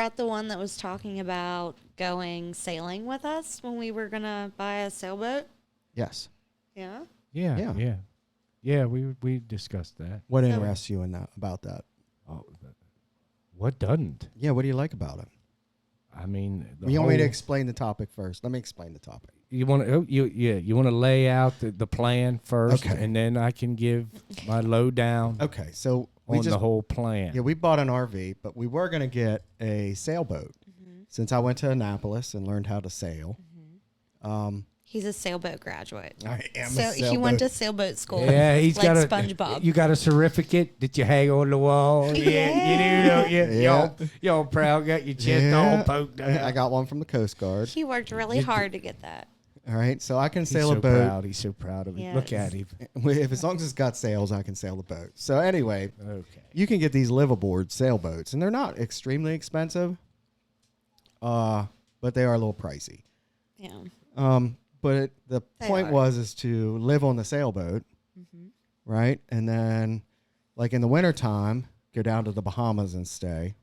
Brett the one that was talking about going sailing with us when we were gonna buy a sailboat? Yes. Yeah. Yeah, we discussed that. What interests you in that about that? Oh, what doesn't? Yeah, what do you like about it? I mean, You want me to explain the topic first? Let me explain the topic. You want to you want to lay out the plan first, Okay. and then I can give my lowdown Okay, so on the whole plan. Yeah, we bought an RV, but we were going to get a sailboat since I went to Annapolis and learned how to sail. He's a sailboat graduate. I am So he went to sailboat school. Yeah, he's like got a SpongeBob. You got a certificate that you hang on the wall. Yeah, you do, don't you? You're all proud, got your chest all poked out. I got one from the Coast Guard. He worked really hard to get that. All right, so I can He's sail so a boat. proud. He's so proud of it. Yes. Look at him. If as long as it's got sails, I can sail the boat. So anyway, Okay. you can get these liveaboard sailboats, and they're not extremely expensive, but they are a little pricey. Yeah. But the point is to live on the sailboat, right? And then, like in the wintertime, go down to the Bahamas and stay.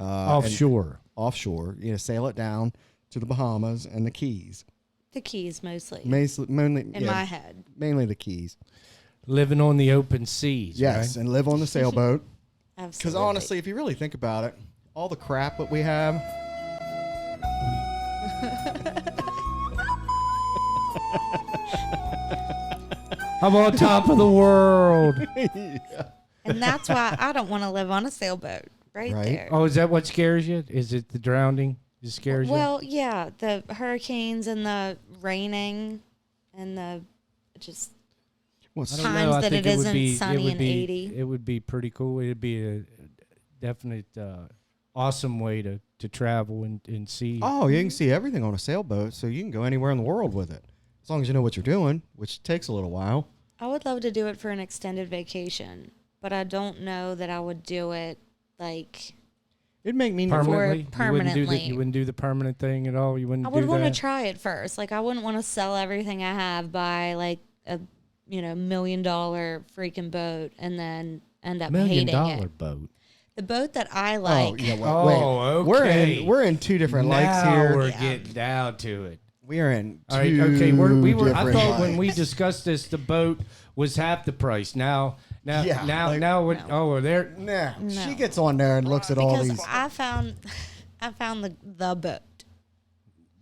Offshore. Offshore. Sail it down to the Bahamas and the Keys. The Keys mostly. Mainly, In my head. Mainly the Keys. Living on the open seas. Yes, right? and live on the sailboat. Absolutely. Because honestly, if you really think about it, all the crap that we have. I'm on top of the world. And that's why I don't want to live on a sailboat. Right there. Oh, is that what scares you? Is it the drowning that scares you? Well, yeah, the hurricanes and the raining and the just times that it isn't sunny and 80. It would be pretty cool. It would be a definite awesome way to travel and see. Oh, you can see everything on a sailboat, so you can go anywhere in the world with it. As long as you know what you're doing, which takes a little while. I would love to do it for an extended vacation, but I don't know that I would do it like it'd make me permanently. You wouldn't do the permanent thing at all. You wouldn't. I would want to try it first. Like I wouldn't want to sell everything I have, buy like a $1 million freaking boat, and then end up hating $1 million it. boat. The boat that I like. Oh, yeah, wait. Okay. We're in two different likes now here. We're getting down to it. We are in two All right, okay. We were. I different thought when likes. we discussed this, the boat was half the price. Now, we're there. Nah, No. she gets on there and looks at all Because these. I found the boat.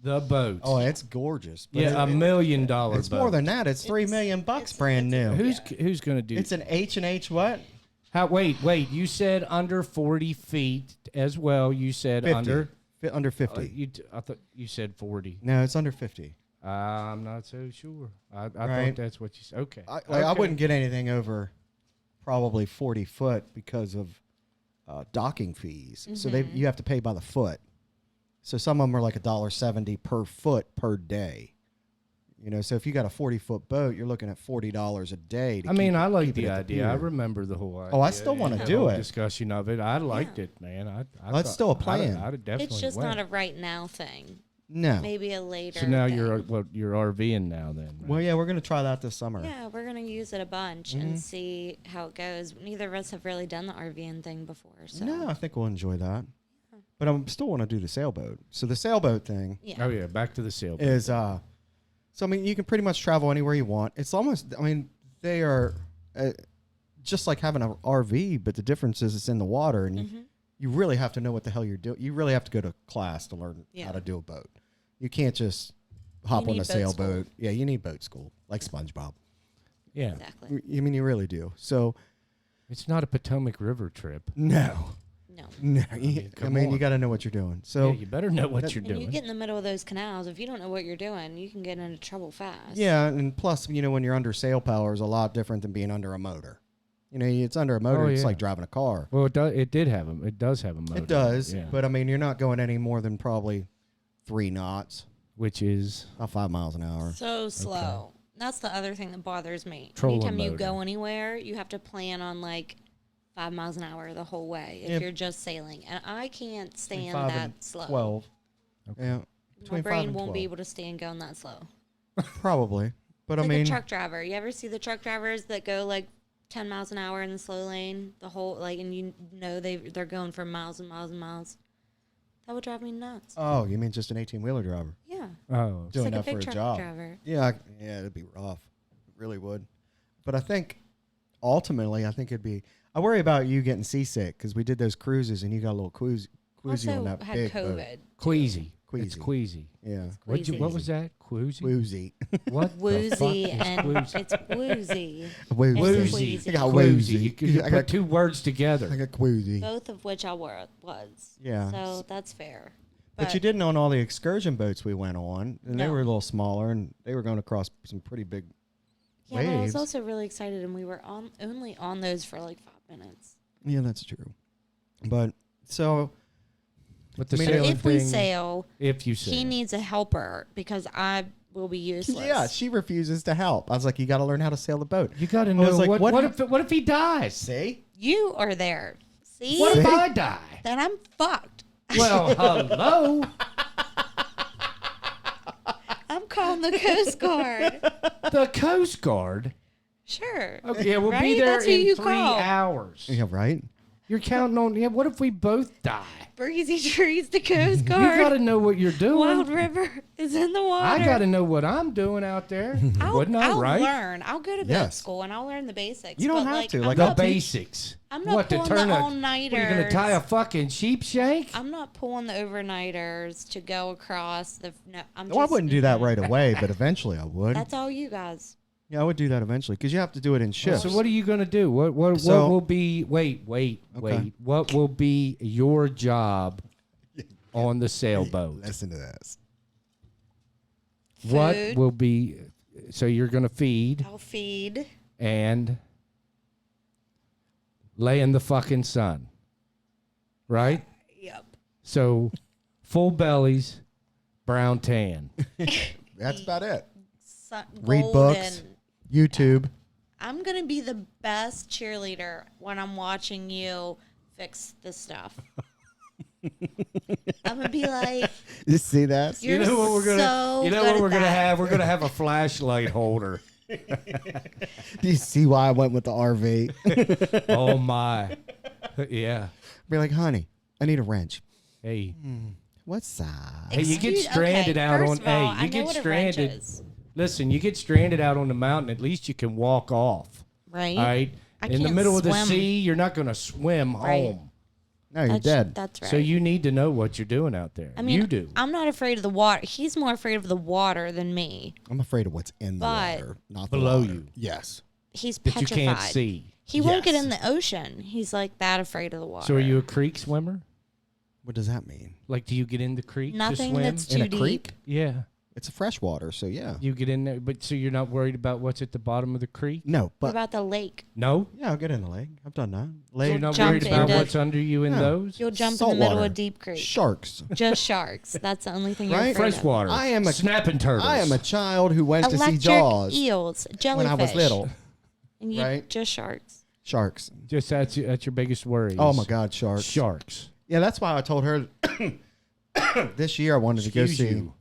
The boat. Oh, it's gorgeous. But yeah, $1 million boat. It's more than that. It's $3 million brand new. Who's going to do? It's an H&H what? Wait. You said under 40 feet as well. You said 50. under 50. I thought you said 40. No, it's under 50. I'm not so sure. I Right. thought that's what you said. Okay. I wouldn't get anything over probably 40 foot because of docking fees. So you have to pay by the foot. So some of them are like $1.70 per foot per day. So if you got a 40-foot boat, you're looking at $40 a day. I like keep it the at idea. I pier. remember the whole idea. Oh, I still want to do it. Discussion of it. I liked it, man. That's still a plan. I'd definitely It's just went. not a right now thing. No. Maybe a later. So now thing. you're RVing now then. Right? Well, yeah, we're going to try that this summer. Yeah, we're gonna use it a bunch and see how it goes. Neither of us have really done the RVing thing before, so No, I think we'll enjoy that. But I still want to do the sailboat. So the sailboat thing yeah. Oh yeah, back to the sailboat. is, you can pretty much travel anywhere you want. It's almost, they are just like having an RV, but the difference is it's in the water, and you really have to know what the hell you're doing. You really have to go to class to learn how to do a boat. You can't just hop on a sailboat. Yeah, you need boat school, like SpongeBob. Yeah, Exactly. You really do. So it's not a Potomac River trip. no, No. you on. got to know what you're doing. So Yeah, you better know what you're And doing. you get in the middle of those canals, if you don't know what you're doing, you can get into trouble fast. yeah, and plus, when you're under sail power is a lot different than being under a motor. It's under a motor. It's like driving a car. Well, it does have a motor. It does, yeah. but you're not going any more than probably 3 knots, Which is about 5 miles an hour. So slow. That's the other thing that bothers me. Trolling Anytime you motor. go anywhere, you have to plan on like 5 miles an hour the whole way if Yep. you're just sailing. And I can't Between stand 5 that and slow. 12. Yeah, My between 5 brain and won't be 12. able to stand going that slow. Probably, but Like a truck driver. You ever see the truck drivers that go like 10 miles an hour in the slow lane? The whole and they're going for miles and miles and miles. That would drive me nuts. Oh, you mean just an 18-wheeler driver? Yeah. Oh. Doing like that a big for a truck job. driver. Yeah, it'd be rough. It really would. But I think ultimately, it'd be. I worry about you getting seasick because we did those cruises and you got a little queasy Also on that had big COVID. boat. Queasy. Queasy. It's queasy. Yeah, What was that? Queasy? woozy. What? Woozy the fuck is and queasy? it's woozy. Woozy. Woozy. I got Queasy. woozy. You could I put got, two words together. I got quoozy. Both of which I was. Yeah. So that's fair. But you didn't on all the excursion boats we went on, and they No. were a little smaller, and they were going across some pretty big Yeah, but I was waves. also really excited, and we were only on those for like 5 minutes. Yeah, that's true. But so, But the I mean, sailing If we thing, sail, if you sail. he needs a helper because I will be useless. yeah, she refuses to help. I was like, you got to learn how to sail the boat. You got to I was know like, what if he dies? See? You are there. See? What if I die? Then I'm fucked. Well, hello. I'm calling the Coast Guard. The Coast Guard. Sure. Okay, yeah, we'll be Right? there That's who in you 3 call. hours. Yeah, right? You're counting on. Yeah. What if we both die? Breezy Trees, the Coast You Guard. got to know what you're doing. Wild River is in the water. I got to know what I'm doing out there. Wouldn't I? I'll Right? learn. I'll go to boat Yes. school and I'll learn the basics. You don't but, have to. I'm Like, The I'll teach- basics. I'm not what to pulling turn the a? all-nighters. What, are you gonna tie a fucking sheep shank? I'm not pulling the overnighters to go across the. No, I'm Well, I just- wouldn't do that right away, but eventually I would. That's all you guys. Yeah, I would do that eventually because you have to do it in shifts. So what are you gonna do? What So- will be? Wait. What will be your job on the sailboat? Listen to this. What Food. will be? So you're gonna feed I'll feed. and lay in the fucking sun, right? Yep. So full bellies, brown tan. That's about it. Read Read books. YouTube. I'm gonna be the best cheerleader when I'm watching you fix this stuff. I'm gonna be like, You see that? you're You know what we're gonna? so you know good what at we're gonna that. have? We're gonna have a flashlight holder. Do you see why I went with the RV? Oh my, yeah. Be like, honey, I need a wrench. Hey, What's that? hey, you get Excuse- stranded okay, out first on. of all, Hey, I you know get what a wrench stranded. is, Listen, you get stranded out on the mountain. At least you can walk off. right? All right. I In the can't middle of the swim. sea, you're not going to swim Right. home. No, you're dead. That's right. So you need to know what you're doing out there. I mean, you do. I'm not afraid of the water. He's more afraid of the water than me. I'm afraid of what's in the But- water, not Below the water. you. Yes. He's that petrified. you can't see. He won't get Yes. in the ocean. He's like that afraid of the water. So are you a creek swimmer? What does that mean? Like, do you get in the creek to Nothing swim? that's In too a deep. creek? Yeah. It's a freshwater, so yeah. You get in there, but so you're not worried about what's at the bottom of the creek? No, What but about the lake? No? yeah, I'll get in the lake. I've done that. So Lake, you're not jump worried about into- what's under you in No. those? You'll jump in Salt the middle water. of Deep Creek. sharks. Just sharks. That's the only thing you're Right? afraid of. Freshwater. I am a- snapping turtles. I am a child who went to see Electric Jaws eels, jellyfish. when I was little. And you right? just sharks. Sharks. Just that's your biggest worry. Oh my God, sharks. Sharks. Yeah, that's why I told her this year I wanted to go Excuse see. you.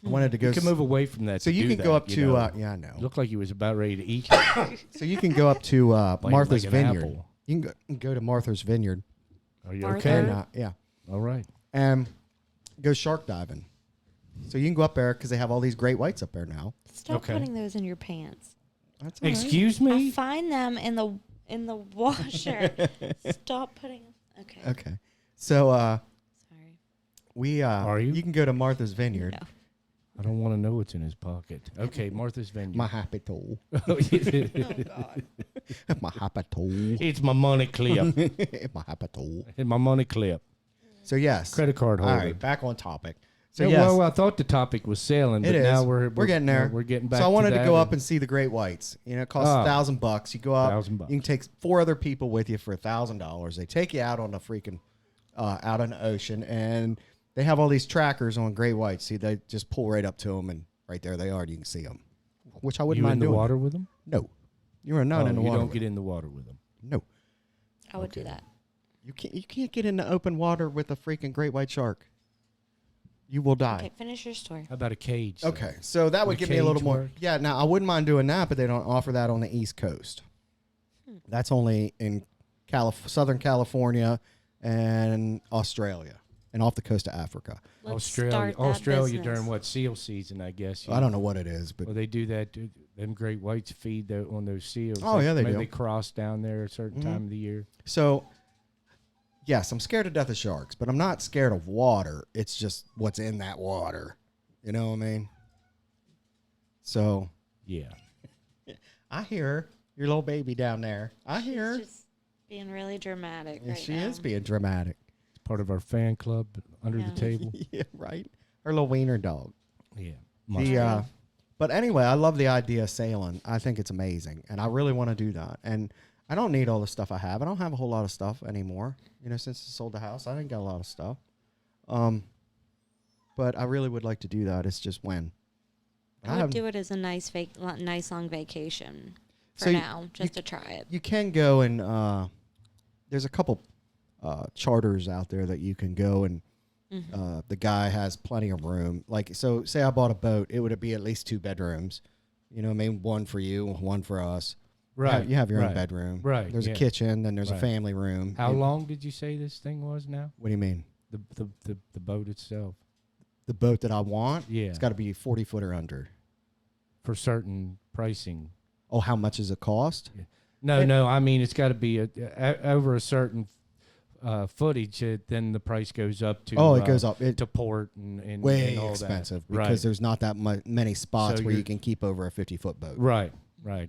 I wanted to go. You can see, move away from that. so to you do can go that, up you to. know. Yeah, I know. Looked like you was about ready to eat you. So you can go up to Martha's like an Vineyard. apple. You can go to Martha's Vineyard. Are you Martha? okay? And, yeah, All right. and go shark diving. So you can go up there because they have all these great whites up there now. Stop Okay. putting those in your pants. That's all right. Excuse I me? find them in the washer. Stop putting. Okay. Okay. So Sorry. we Are you? You can go to Martha's Vineyard. No. I don't want to know what's in his pocket. Okay, Martha's Vineyard. My happy tool. Oh God. My happy tool. It's my money clip. My happy tool. It's my money clip. So yes. Credit card All holder. right, back on topic. So Yeah, yes, well, I thought the topic was sailing, but it is. now we're getting there. We're getting back. So I wanted to that go up and see the great whites. You know, it costs $1,000. You go up. $1,000. You can take 4 other people with you for $1,000. They take you out on the freaking out in the ocean, and they have all these trackers on great whites. See, they just pull right up to them, and right there they are. You can see them, which I wouldn't you mind in the doing. water with them. No, you are not Oh, in the you water. don't with get them. in the water with them. No, I would do that. you can't. You can't get into open water with a freaking great white shark. You will die. Okay, finish your story. How about a cage? though? Okay, so that would Would give me a little cage more. work? Yeah, now I wouldn't mind doing that, but they don't offer that on the East Coast. That's only in Southern California and Australia, and off the coast of Africa. Australia during what, seal season, I guess. I don't know what it is, but they do that. Them great whites feed on those seals. Oh, yeah, they do. They cross down there a certain time of the year. So, yes, I'm scared to death of sharks, but I'm not scared of water. It's just what's in that water. You know what I mean? So, yeah. I hear your little baby down there. I hear her. She's just being really dramatic Yeah, right she now. is being dramatic. It's part of our fan club under the table. Yeah, right. Her little wiener dog. Yeah. But anyway, I love the idea of sailing. I think it's amazing, and I really want to do that. And I don't need all the stuff I have. I don't have a whole lot of stuff anymore. You know, since I sold the house, I didn't got a lot of stuff. But I really would like to do that. It's just when. I would do it as a nice long vacation for now, just to try it. You can go and there's a couple charters out there that you can go and the guy has plenty of room. Like, so say I bought a boat, it would be at least 2 bedrooms. You know what I mean? One for you, one for us. Right. You have your own bedroom. Right. There's a kitchen, then there's a family room. How long did you say this thing was now? What do you mean? The boat itself. The boat that I want? Yeah. It's got to be 40 foot or under. For certain pricing. Oh, how much does it cost? Yeah. No. I mean, it's got to be over a certain footage. Then the price goes up to. Oh, it goes up to port and way and all expensive that. because there's not that many spots So where you can keep over a 50-foot boat. Right.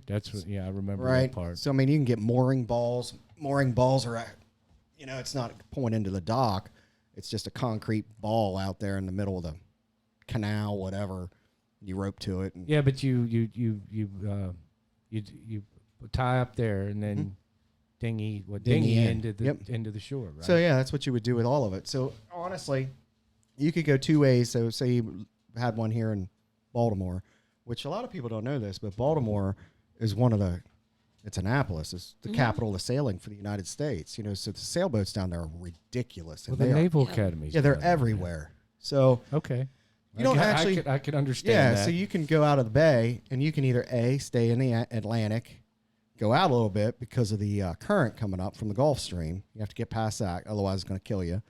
That's what. Yeah, I remember that part. So I mean, you can get mooring balls. Mooring balls are, it's not going into the dock. It's just a concrete ball out there in the middle of the canal, whatever. You rope to it. Yeah, but you tie up there and then dinghy into the shore, right? So yeah, that's what you would do with all of it. So honestly, you could go 2 ways. So say you had one here in Baltimore, which a lot of people don't know this, but Baltimore is it's Annapolis. It's the capital of sailing for the United States. You know, so the sailboats down there are ridiculous. Well, the Naval Academies. Yeah, they're everywhere. So okay. You don't actually. I could understand that. Yeah, so you can go out of the bay, and you can either stay in the Atlantic, go out a little bit because of the current coming up from the Gulf Stream. You have to get past that, otherwise it's going to kill you,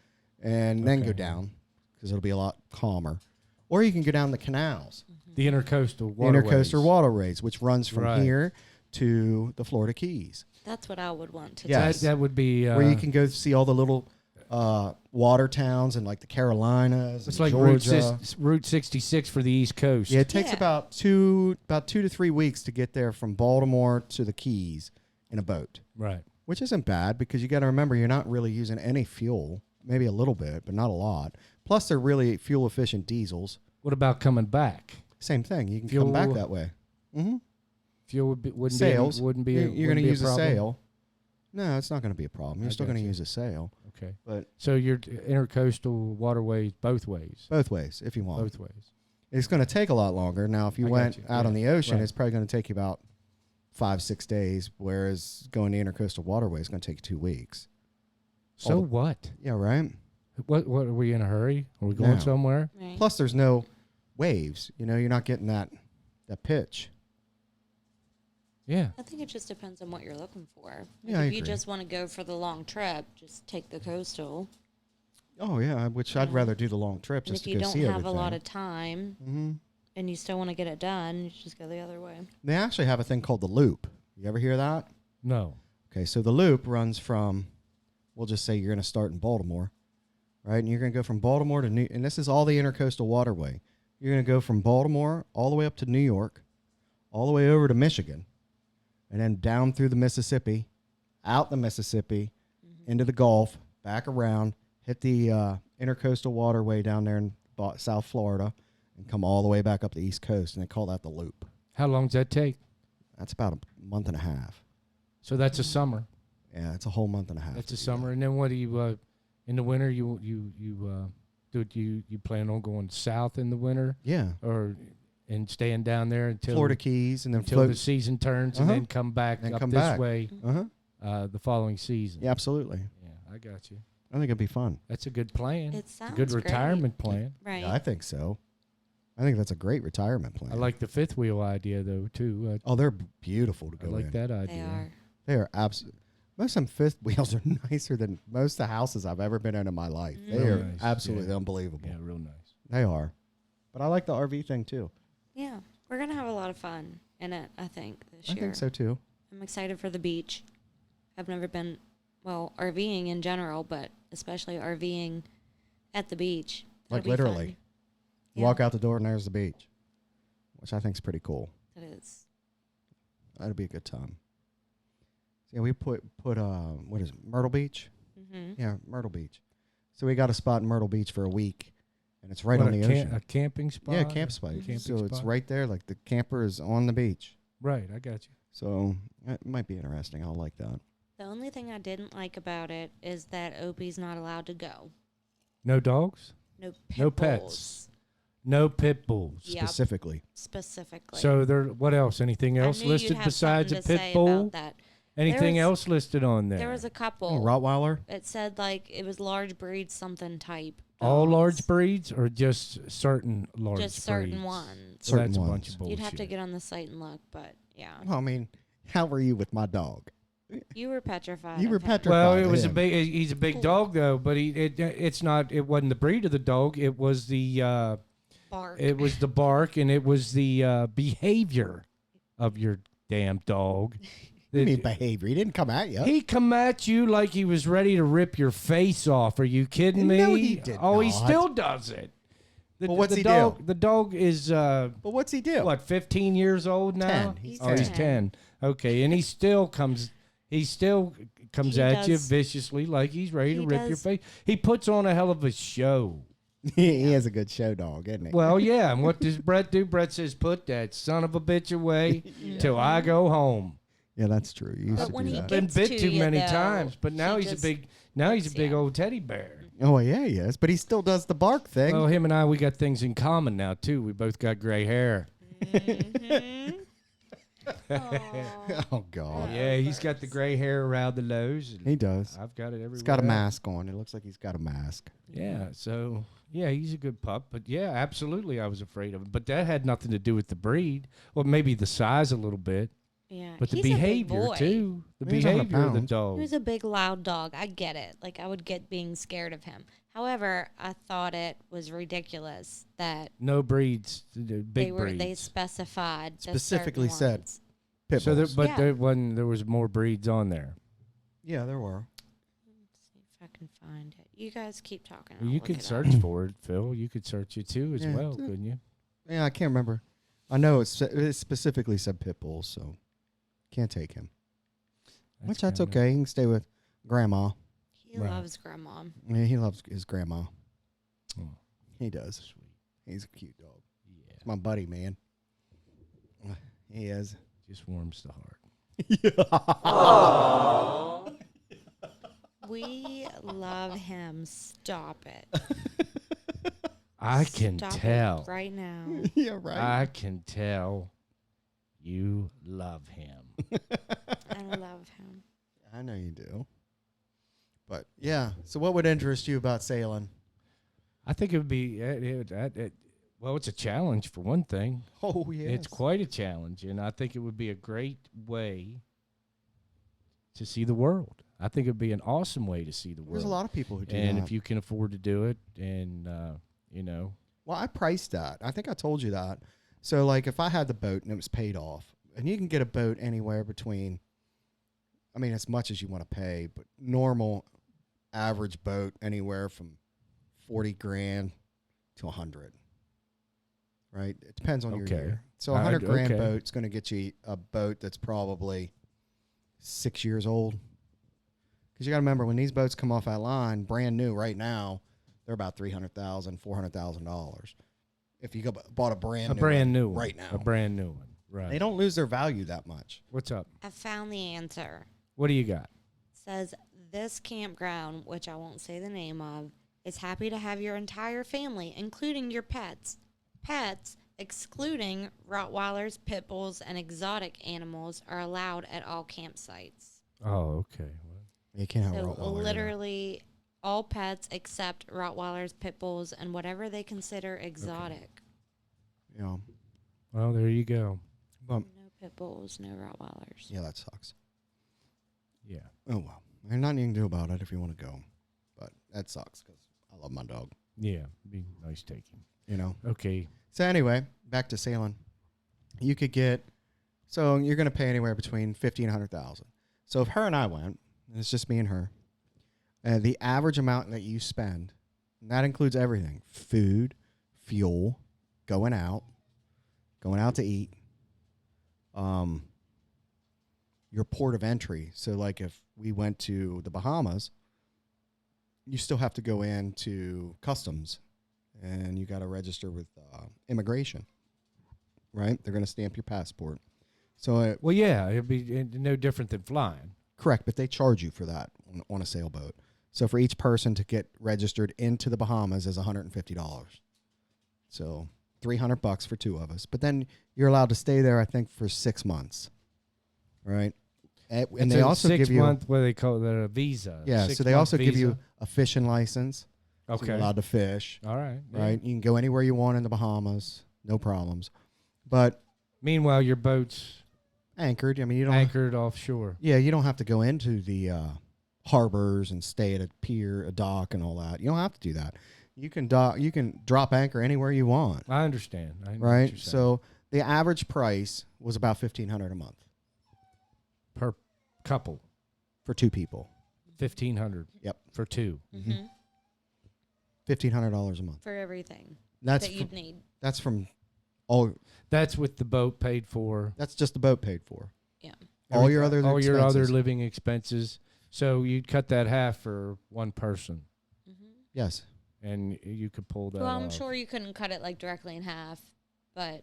and then go down because it'll be a lot calmer. Or you can go down the canals, the intercoastal waterways, which runs from here to the Florida Keys. That's what I would want to do. That would be where you can go see all the little water towns and like the Carolinas. It's like Georgia. Route 66 for the East Coast. Yeah, it takes about 2 to 3 weeks to get there from Baltimore to the Keys in a boat. Right. Which isn't bad because you got to remember you're not really using any fuel, maybe a little bit, but not a lot. Plus, they're really fuel efficient diesels. What about coming back? Same thing. You can come back that way. Mm-hmm. Fuel wouldn't be. You're going to use a sail. No, it's not going to be a problem. You're still going to use a sail. Okay. But so your intercoastal waterways both ways. Both ways, if you want. Both ways. It's going to take a lot longer. Now, if you went out on the ocean, it's probably going to take you about 5-6 days, whereas going to intercoastal waterway is going to take 2 weeks. So what? Yeah, right. What are we in a hurry? Are we going somewhere? Right. Plus, there's no waves. You know, you're not getting that pitch. Yeah. I think it just depends on what you're looking for. Yeah, if you just want to go for the long trip, just take the coastal. Oh yeah, which I'd rather do the long trip just to go see everything. If you don't have a lot of time and you still want to get it done, you just go the other way. They actually have a thing called the Loop. You ever hear that? No. Okay, so the Loop runs from, we'll just say you're going to start in Baltimore, right? And you're going to go from Baltimore to and this is all the intercoastal waterway. You're going to go from Baltimore all the way up to New York, all the way over to Michigan, and then down through the Mississippi, out the Mississippi, into the Gulf, back around, hit the intercoastal waterway down there in South Florida, and come all the way back up the East Coast, and they call that the Loop. How long does that take? That's about a month and a half. So that's a summer. Yeah, it's a whole month and a half. That's a summer, and then what do you? In the winter, you plan on going south in the winter? Yeah, and staying down there until Florida Keys, and then until the season turns, and then come back this way the following season. Yeah, absolutely. Yeah, I got you. I think it'd be fun. That's a good plan. It sounds a good retirement great. plan. Right. Yeah, I think so. I think that's a great retirement plan. I like the fifth wheel idea though too. They're beautiful to go in. I like that idea. They are. They are absolutely. Most of them fifth wheels are nicer than most of the houses I've ever been in my life. They Real are nice. absolutely unbelievable. Yeah, real nice. They are. But I like the RV thing too. Yeah, we're gonna have a lot of fun in it. I think this I year. think so too. I'm excited for the beach. I've never been, well, RVing in general, but especially RVing at the beach. Like That'll be literally. fun. You walk out the door and there's the beach, which I think is pretty cool. It is. That'd be a good time. Yeah, we put what is it, Myrtle Beach? Mm-hmm. Yeah, Myrtle Beach. So we got a spot in Myrtle Beach for a week, and it's right on the ocean. A camping spot? Yeah, camp spot. Camping So it's spot? right there, like the camper is on the beach. Right, I got you. So it might be interesting. I'll like that. The only thing I didn't like about it is that Opie's not allowed to go. No dogs? No pit No bulls. pets. No pit bulls. Yep. Specifically. Specifically. So there. What else? Anything else I knew you'd listed have besides a something to pit say bull? about that. Anything There was- else listed on there? There was a couple. Oh, Rottweiler? It said like it was large breed something type. All dogs. large breeds or just certain large breeds? Just certain ones. So that's Certain a bunch of ones. bullshit. You'd have to get on the site and look, but yeah. Well, I mean, how were you with my dog? You were petrified. You were of him. petrified. Well, it was a him. big. He's a big dog though, but it's not. It wasn't the breed of the dog. It was the. Bark. It was the bark, and it was the behavior of your damn dog. What do you mean behavior? He didn't come at you. He come at you like he was ready to rip your face off. Are you kidding me? No, he did Oh, he not. still does it. Well, what's he dog, do? The dog is But what's he do? what, 15 years old now? 10. He's Oh, he's 10. Okay, and he still comes He at you does- viciously like he's ready to he rip your does- face. He puts on a hell of a show. He is a good show dog, isn't he? Well, yeah, and what does Brett do? Brett says, "Put that son of a bitch away till I go home." Yeah, that's true. You used But to when do he that. Been gets bit to too you, many though, times, but now he he's a just big gets big you. old teddy bear. Oh, yeah, he is. But he still does the bark thing. Well, him and I, we got things in common now too. We both got gray hair. Mhm. Aw. Oh, God. Yeah, he's got the gray hair around the nose. And He does. I've got it everywhere. He's got a else. mask on. It looks like he's got a mask. Yeah, so yeah, he's a good pup. But yeah, absolutely, I was afraid of him. But that had nothing to do with the breed. Well, maybe the size a little bit, Yeah. but the he's a big behavior boy. too. The He's 100 behavior of the pounds. dog. He was a big, loud dog. I get it. Like, I would get being scared of him. However, I thought it was ridiculous that No breeds, the big they breeds. specified the Specifically certain said. ones. Pit So, there, bulls. but Yeah. there was more breeds on there. Yeah, there were. Let's see if I can find it. You guys keep talking. Well, I'll you look could it up. search for it, Phil. You could search it too as Yeah. well, couldn't you? Yeah, I can't remember. I know it specifically said pit bulls, so can't take him. Which that's kinda- okay. He can stay with grandma. He Right. loves grandma. Yeah, he loves his grandma. Oh, He does. sweet. He's a cute dog. Yeah, It's my buddy, man. He is. just warms the heart. We love him. Stop it. I can Stop it tell. right now. Yeah, right. I can tell you love him. I love him. I know you do. But yeah, so what would interest you about sailing? I think it would be well, it's a challenge for one thing. Oh yeah, It's quite a challenge, and I think it would be a great way to see the world. I think it would be an awesome way to see the world. There's a lot of people who do and that. if you can afford to do it, and you know, Well, I priced that. I think I told you that. So like, if I had the boat and it was paid off, and you can get a boat anywhere between, I mean, as much as you want to pay, but normal, average boat anywhere from 40 grand to 100. Right? It depends on your Okay. year. So a 100 grand okay. boat's going to get you a boat that's probably 6 years old. Because you got to remember, when these boats come off that line, brand new right now, they're about $300,000, $400,000. If you bought a brand new one one, right now, a brand new one, right? they don't lose their value that much. What's up? I found the answer. What do you got? Says this campground, which I won't say the name of, is happy to have your entire family, including your pets. Pets, excluding Rottweilers, pit bulls, and exotic animals, are allowed at all campsites. Oh, okay. Well, You can't have So Rottweiler, literally all pets except Rottweilers, pit bulls, and whatever they consider exotic. you know. well, there you go. But No pit bulls, no Rottweilers. yeah, that sucks. Yeah. Oh well, there's nothing you can do about it if you want to go, but that sucks because I love my dog. Yeah. Be nice taking. You know. Okay. So anyway, back to sailing. You could get, so you're going to pay anywhere between $50,000 and $100,000. So if her and I went, and it's just me and her, the average amount that you spend, and that includes everything: food, fuel, going out to eat, your port of entry. So like if we went to the Bahamas, you still have to go into customs, and you got to register with immigration. Right? They're going to stamp your passport. So Well, yeah, it'd be no different than flying. correct, but they charge you for that on a sailboat. So for each person to get registered into the Bahamas is $150. So $300 for two of us. But then you're allowed to stay there, I think, for 6 months. Right? And It's they a also 6 give you month, what do they call it, a visa. yeah. So they 6 month also give you visa. a fishing license. So Okay. you're allowed to fish. All right. yeah. Right? You can go anywhere you want in the Bahamas, no problems. But Meanwhile, your boat's anchored. I mean, you don't. anchored offshore. Yeah, you don't have to go into the harbors and stay at a pier, a dock, and all that. You don't have to do that. You can dock. You can drop anchor anywhere you want. I understand. I know what Right. you're saying. So the average price was about $1,500 a month per couple, for two people. 1,500. Yep. For two. Mm-hmm. $1,500 a month. For everything That's that you'd need. that's from all. That's with the boat paid for. That's just the boat paid for. Yeah. All your Everything- other all your other expenses. living expenses. So you'd cut that half for one person, Mm-hmm. Yes. and you could pull that. Well, I'm off. sure you couldn't cut it like directly in half, but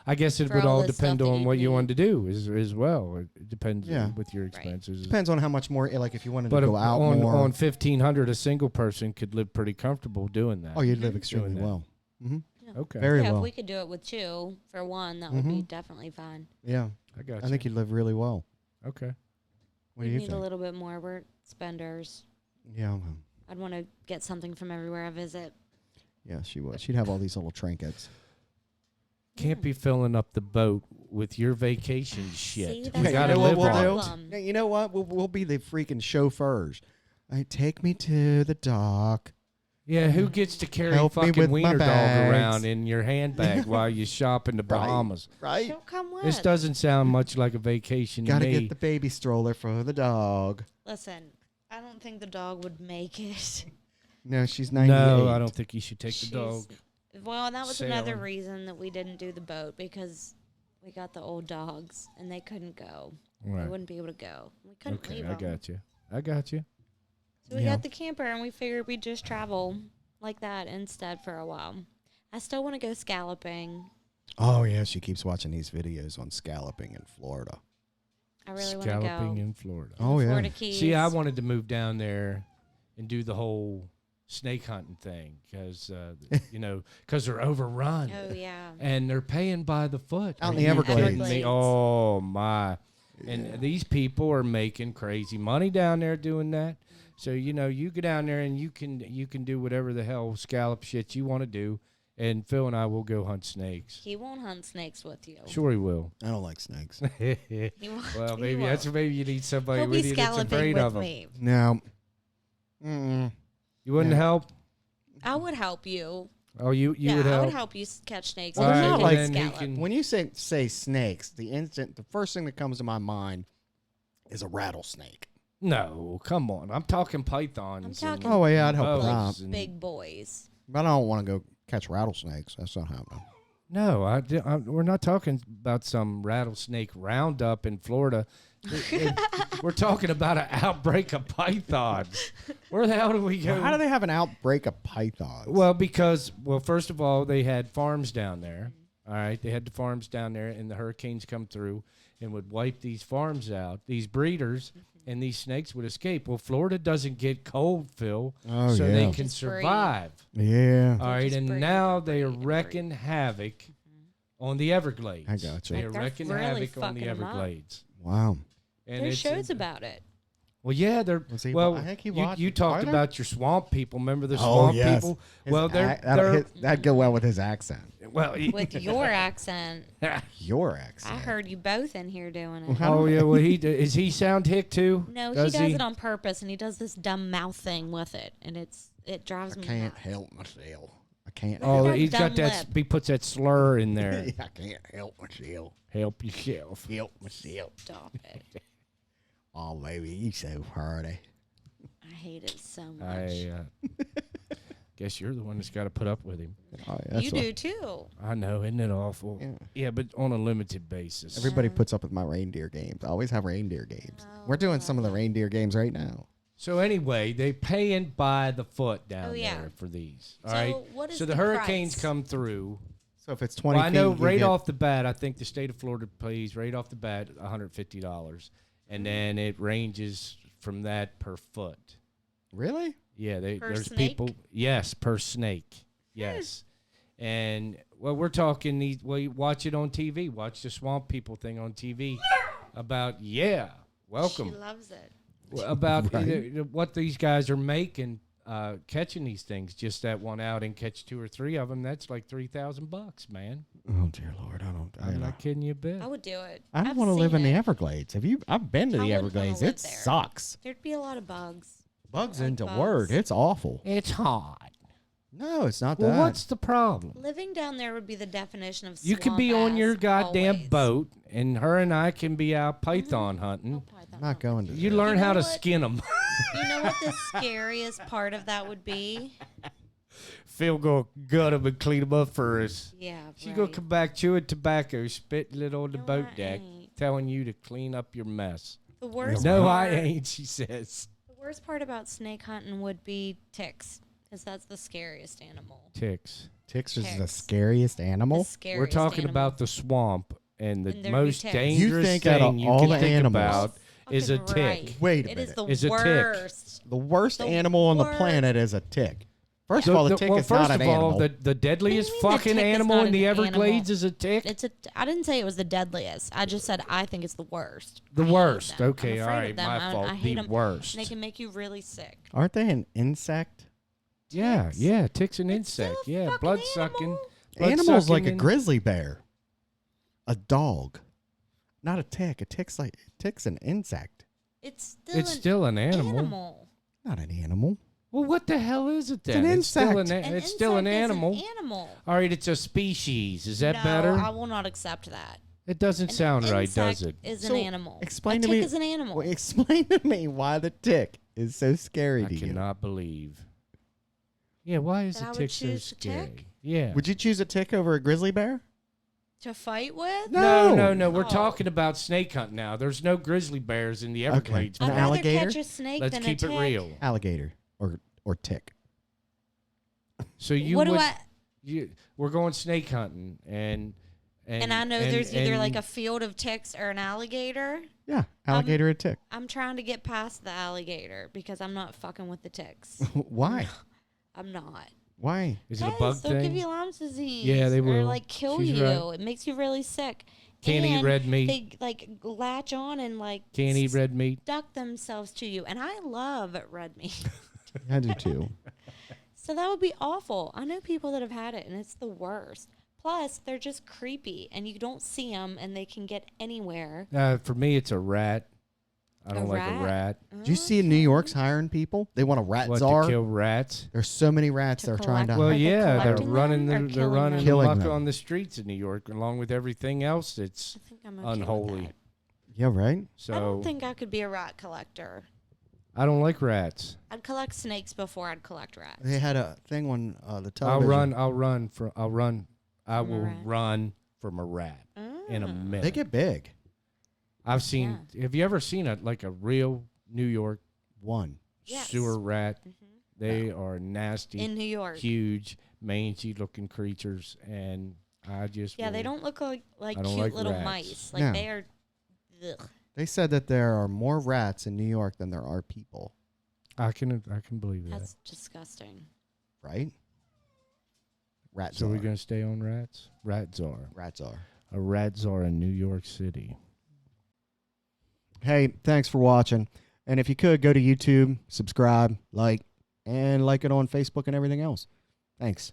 I guess it for would all all the depend stuff that on you'd what you need. wanted to do as well. It depends Yeah. with your expenses. Depends on how much more. Like if you wanted But to go out on more. on 1,500, a single person could live pretty comfortable doing that. oh, you'd live Mhm. extremely Doing that. well. Mm-hmm. Okay. Very yeah, well. if we could do it with two for one, that would be Mhm. definitely fine. Yeah. I got I you. think you'd live really well. Okay. What We do you need think? a little bit more. We're spenders. Yeah. well, I'd want to get something from everywhere I visit. Yeah, she would. She'd have all these little trinkets. Can't be filling up the boat with your vacation shit. See, We that's gotta another live we'll on do? it. problem. Yeah, you know what? We'll be the freaking chauffeurs. Take me to the dock. Yeah, who gets to carry Help me fucking with my wiener dog bags. around in your handbag while you shop in the Right. Bahamas? Right? She'll come with. This doesn't sound much like a vacation Got to to me. get the baby stroller for the dog. Listen, I don't think the dog would make it. No, she's 98. No, I don't think you should take the She's- dog. Well, that was another Sailing. reason that we didn't do the boat because we got the old dogs and they couldn't go. They Right. wouldn't be able to go. We couldn't Okay, leave I them. got you. I got you. So we Yeah. got the camper and we figured we'd just travel like that instead for a while. I still want to go scalloping. Oh, yeah, she keeps watching these videos on scalloping in Florida. I really want to Scalloping go. in Florida. Oh, yeah. Florida Keys. See, I wanted to move down there and do the whole snake hunting thing because, because they're overrun Oh yeah. and they're paying by the foot. Out in Are the you Everglades. kidding me? Oh my! And these people are making crazy money down there doing that. So you go down there and you can do whatever the hell scallop shit you want to do. And Phil and I will go hunt snakes. He won't hunt snakes with you. Sure, he will. I don't like snakes. He won't. Well, he maybe won't. maybe you need somebody He'll with be you that's scalloping afraid with of them. me. Now, mm, You wouldn't Yeah. help? I would help you. Oh, you yeah, would I help. would help you catch snakes. Well, and they're you not can like- then he scallop. can- when you say snakes, the first thing that comes to my mind is a rattlesnake. No, come on. I'm talking pythons. I'm talking- Oh, yeah, I'd help boas with that. and- Big boys. But I don't want to go catch rattlesnakes. That's not happening. No, we're not talking about some rattlesnake roundup in Florida. We're talking about an outbreak of pythons. Where the hell do we go? How do they have an outbreak of pythons? Well, first of all, they had farms down there. All right, they had the farms down there, and the hurricanes come through and would wipe these farms out. These breeders and these snakes would escape. Well, Florida doesn't get cold, Phil, Oh, so yeah. they can Just breed. survive. yeah. All right, just and breed now and they are breed and wrecking havoc on the Everglades. I gotcha. They are They're wrecking really havoc on the fucking 'em up. Everglades. Wow. And There's it's- shows about it. Well, yeah, they're Was he- well. I think he you watched you it. talked Are there? about your swamp people. Remember the Oh, swamp yes. people? His Well, that'd go well with his accent. Well, with your accent. Your accent. I heard you both in here doing it. Oh yeah, well is he sound hick too? No, he does it on purpose, and he does this dumb mouth thing with it, and it drives I me can't nuts. help myself. I can't. Oh, got he's got dumb that. lip. He puts that slur in there. I can't help myself. Help yourself. Help myself. Stop it. Oh, baby, you so pretty. I hate it so much. I guess you're the one that's got to put up with him. Oh, yeah, You do too. I know, isn't it awful? Yeah. Yeah, but on a limited basis. Everybody puts up with my reindeer games. I always have reindeer games. We're doing some of the reindeer games right now. So anyway, they paying by the foot down yeah. there for these. All So right. what is So the the hurricanes price? come through. So if it's 20 Well, I feet, know you right get- off the bat, I think the state of Florida pays right off the bat $150, and then it ranges from that per foot. Really? Yeah, Per there's snake? people. Yes, per snake. Yes, and well, we're talking these. Well, you watch it on TV. Watch the swamp people thing on TV about welcome. She loves it. About Right. what these guys are making catching these things. Just that one out and catch 2 or 3 of them. That's like $3,000, man. Oh dear Lord, I don't. I'm not kidding you a bit. I would do it. I don't I've want to live seen in the it. Everglades. Have you? I've been to I the wouldn't wanna Everglades. live It there. sucks. There'd be a lot of bugs. Bugs like into bugs. word. It's awful. It's hot. No, it's not Well, that. what's the problem? Living down there would be the definition of You could be swamp on your ass goddamn always. boat, and her and I can be out python Oh, hunting. python I'm not hunt. going to. You that. learn know how to what? skin them. You know what the scariest part of that would be? Phil go gut them and clean them up for us. Yeah, She right. gonna come back chewing tobacco, spitting it on the No, boat I deck, ain't. telling you to clean up your mess. The worst No, I part, ain't, she says. The worst part about snake hunting would be ticks, because that's the scariest animal. Ticks. Ticks is the Ticks. scariest animal. The scariest We're talking animal. about the swamp, and the And there'd be most ticks. dangerous You think out of thing you all can the think animals- about is a Fucking tick. right. Wait a It is minute. the Is a tick. worst. The worst The animal on the worst. planet is a tick. First of all, the tick well, is first not an of all, animal. the deadliest What do you mean the fucking tick is animal not in the an Everglades animal? is a tick. I didn't say it was the deadliest. I just said I think it's the worst. The I hate worst. them. Okay, I'm all afraid right, of them. my fault. I hate The 'em. worst. They can make you really sick. Aren't they an insect? Yeah, Ticks. yeah, tick's an It's still insect. a Yeah, fucking blood sucking. animal. Animals like a and- grizzly bear, a dog, not a tick. A tick's an insect, It's still It's an still an animal. animal. not an animal. Well, what the hell is it an then? Still insect. An it's still an insect is animal. animal. All right, it's a species. Is that No, better? I will not accept that. It doesn't An sound right, does insect it? Is So, an animal. explain a to tick me- is an animal. Well, explain to me why the tick is so scary I to you. cannot believe. Yeah, why is That I a would tick so choose a scary? tick? Yeah. Would you choose a tick over a grizzly bear? To fight with? No. No. We're Oh. talking about snake hunting now. There's no grizzly bears in the Everglades. An I'd rather alligator? catch a snake Let's than keep a it tick. real. Alligator or tick? So you What would, do I? we're going snake hunting and And I know there's either like and a field of ticks or an alligator. Yeah, alligator or tick. I'm trying to get past the alligator because I'm not fucking with the ticks. Why? I'm not. Why? is it a 'Cause bug they'll give thing? you Lyme disease. Yeah, they Or will. like kill She's you. right. It makes you really sick. Can't eat And red meat. They like latch on and like Can't eat red meat. duck themselves to you. And I love red meat. I do too. So that would be awful. I know people that have had it and it's the worst. Plus, they're just creepy and you don't see them and they can get anywhere. For me, it's a rat. I don't A like a rat? rat. Do you see in New York's hiring people? They want a rat What, czar. to kill rats? There's so many rats To they're trying to. collect Well, Are they yeah, they're collecting running them or they're killing running them? Killing amok them. on the streets of New York, along with everything else that's I think I'm okay unholy. With that. Yeah, right. So I don't think I could be a rat collector. I don't like rats. I'd collect snakes before I'd collect rats. They had a thing on the I'll television. run. I From a will rat. run from a rat in a Ah. minute. They get big. I've seen. Have you ever seen a real New York One. Yes. sewer rat? Mhm. They are nasty, In New York. huge, mangy looking creatures, and I just Yeah, they will- don't look like I don't cute like little rats. mice. Like No. they are. Ugh. They said that there are more rats in New York than there are people. I can believe that. That's disgusting. Right? Rat So czar. we're gonna stay on rats. Rat czar. Rat czar. A rat czar in New York City. Hey, thanks for watching. And if you could, go to YouTube, subscribe, and like it on Facebook and everything else. Thanks.